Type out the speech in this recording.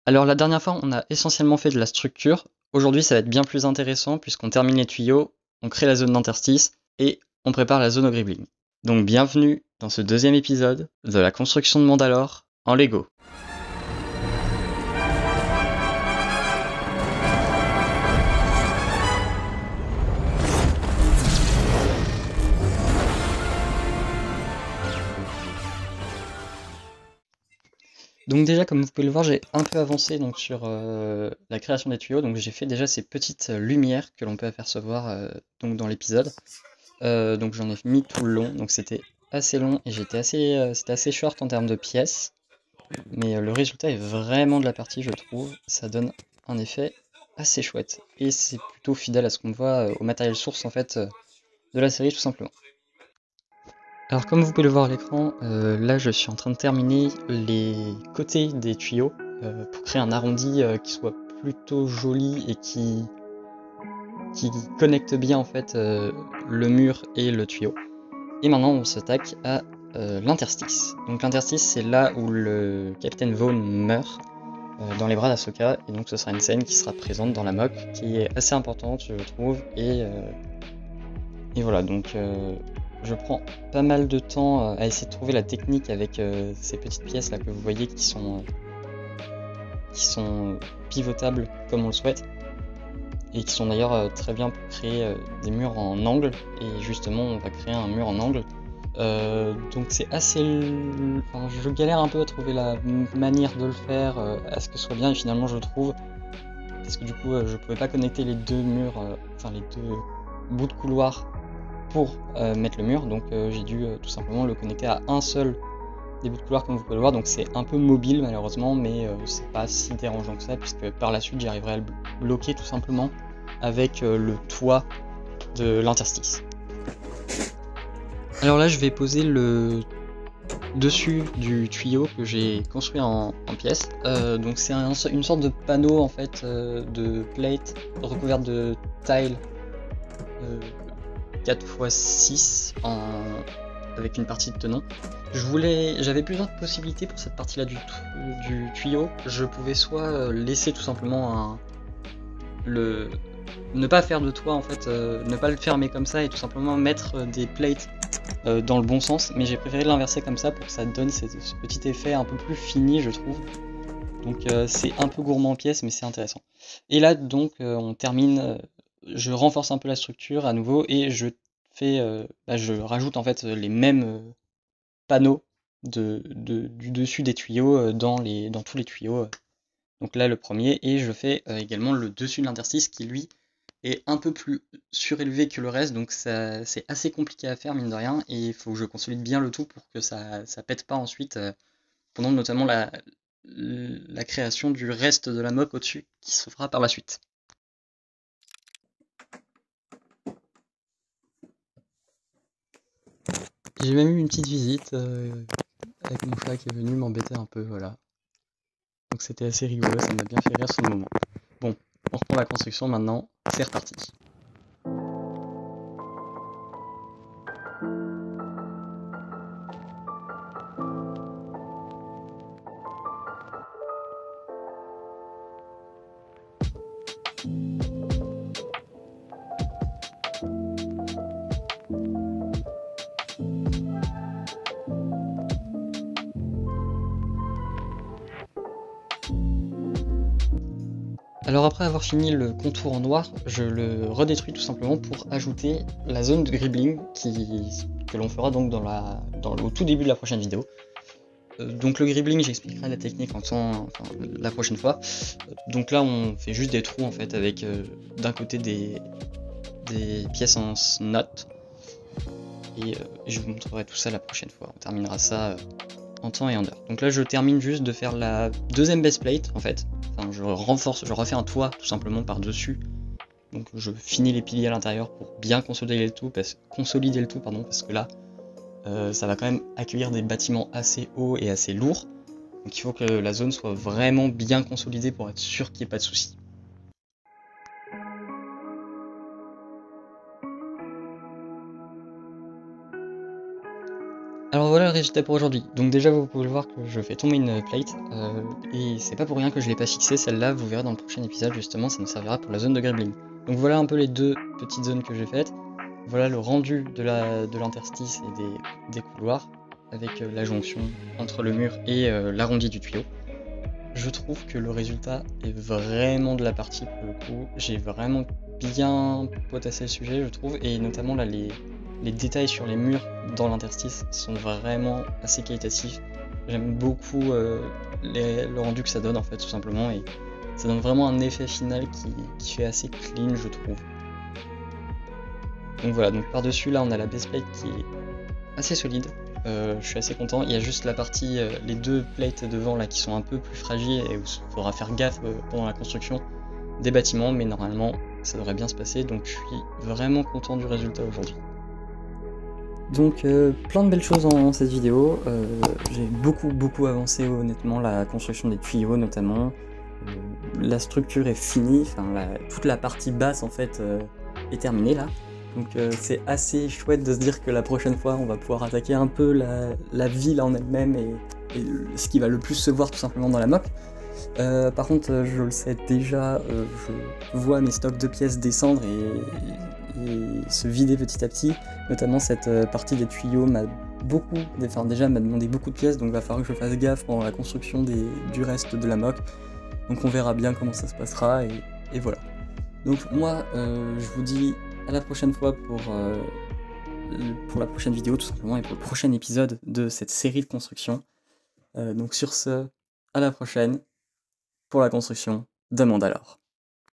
Alors la dernière fois, on a essentiellement fait de la structure. Aujourd'hui, ça va être bien plus intéressant puisqu'on termine les tuyaux, on crée la zone d'interstice et on prépare la zone au gribbling. Donc bienvenue dans ce deuxième épisode de la construction de Mandalore en Lego. Donc déjà, comme vous pouvez le voir, j'ai un peu avancé donc, sur la création des tuyaux. Donc j'ai fait déjà ces petites lumières que l'on peut apercevoir donc dans l'épisode. Donc j'en ai mis tout le long, donc c'était assez long et c'était assez short en termes de pièces. Mais le résultat est vraiment de la partie, je trouve. Ça donne un effet assez chouette. Et c'est plutôt fidèle à ce qu'on voit au matériel source en fait de la série tout simplement. Alors comme vous pouvez le voir à l'écran, là je suis en train de terminer les côtés des tuyaux pour créer un arrondi qui soit plutôt joli et qui connecte bien en fait le mur et le tuyau. Et maintenant on s'attaque à l'interstice. Donc l'interstice c'est là où le capitaine Vaughn meurt dans les bras d'Ahsoka, et donc ce sera une scène qui sera présente dans la mock, qui est assez importante je trouve, et voilà, donc je prends pas mal de temps à essayer de trouver la technique avec ces petites pièces là que vous voyez qui sont pivotables comme on le souhaite, et qui sont d'ailleurs très bien pour créer des murs en angle, et justement on va créer un mur en angle. Donc c'est assez... Enfin, je galère un peu à trouver la manière de le faire, à ce que ce soit bien, et finalement je trouve, parce que du coup je pouvais pas connecter les deux murs, enfin les deux bouts de couloir pour mettre le mur, donc j'ai dû tout simplement le connecter à un seul des bouts de couloir comme vous pouvez le voir, donc c'est un peu mobile malheureusement, mais c'est pas si dérangeant que ça, puisque par la suite j'arriverai à le bloquer tout simplement avec le toit de l'interstice. Alors là je vais poser le dessus du tuyau que j'ai construit en pièces. Donc c'est une sorte de panneau en fait de plate recouverte de tile 4x6 avec une partie de tenon. J'avais plusieurs possibilités pour cette partie-là du tuyau. Je pouvais soit laisser tout simplement le ne pas faire de toit en fait, ne pas le fermer comme ça et tout simplement mettre des plates dans le bon sens, mais j'ai préféré l'inverser comme ça pour que ça donne ce petit effet un peu plus fini je trouve. Donc c'est un peu gourmand en pièces mais c'est intéressant. Et là donc on termine, je renforce un peu la structure à nouveau et je rajoute en fait les mêmes panneaux du dessus des tuyaux dans tous les tuyaux. Donc là le premier, et je fais également le dessus de l'interstice qui lui est un peu plus surélevé que le reste, donc c'est assez compliqué à faire mine de rien, et il faut que je consolide bien le tout pour que ça pète pas ensuite pendant notamment la création du reste de la mock au-dessus qui se fera par la suite. J'ai même eu une petite visite avec mon chat qui est venu m'embêter un peu, voilà. Donc c'était assez rigolo, ça m'a bien fait rire sur le moment. Bon, on reprend la construction maintenant, c'est reparti. Alors après avoir fini le contour en noir, je le redétruis tout simplement pour ajouter la zone de gribbling que l'on fera donc au tout début de la prochaine vidéo. Donc le gribbling, j'expliquerai la technique la prochaine fois. Donc là on fait juste des trous en fait avec d'un côté des pièces en note, et je vous montrerai tout ça la prochaine fois. On terminera ça en temps et en heure. Donc là je termine juste de faire la deuxième base plate en fait. Enfin je refais un toit tout simplement par dessus. Donc je finis les piliers à l'intérieur pour bien consolider le tout, parce que là ça va quand même accueillir des bâtiments assez hauts et assez lourds. Donc il faut que la zone soit vraiment bien consolidée pour être sûr qu'il n'y ait pas de soucis. Alors voilà le résultat pour aujourd'hui. Donc déjà vous pouvez le voir que je fais tomber une plate, et c'est pas pour rien que je l'ai pas fixée, celle-là vous verrez dans le prochain épisode justement, ça nous servira pour la zone de Gribbling. Donc voilà un peu les deux petites zones que j'ai faites, voilà le rendu de l'interstice et des couloirs, avec la jonction entre le mur et l'arrondi du tuyau. Je trouve que le résultat est vraiment de la partie pour le coup, j'ai vraiment bien potassé le sujet je trouve, et notamment là les détails sur les murs dans l'interstice sont vraiment assez qualitatifs. J'aime beaucoup le rendu que ça donne en fait tout simplement, et ça donne vraiment un effet final qui fait assez clean je trouve. Donc voilà, donc par-dessus là on a la base plate qui est assez solide, je suis assez content. Il y a juste la partie, les deux plates devant là qui sont un peu plus fragiles et où il faudra faire gaffe pendant la construction des bâtiments, mais normalement ça devrait bien se passer, donc je suis vraiment content du résultat aujourd'hui. Donc plein de belles choses dans cette vidéo, j'ai beaucoup avancé honnêtement, la construction des tuyaux notamment, la structure est finie, enfin toute la partie basse en fait est terminée là, donc c'est assez chouette de se dire que la prochaine fois on va pouvoir attaquer un peu la ville en elle-même et ce qui va le plus se voir tout simplement dans la mock. Par contre, je le sais déjà, je vois mes stocks de pièces descendre et se vider petit à petit. Notamment cette partie des tuyaux m'a demandé beaucoup de pièces, donc il va falloir que je fasse gaffe pendant la construction du reste de la mock. Donc on verra bien comment ça se passera et voilà. Donc moi, je vous dis à la prochaine fois pour la prochaine vidéo tout simplement et pour le prochain épisode de cette série de construction. Donc sur ce, à la prochaine pour la construction de Mandalore.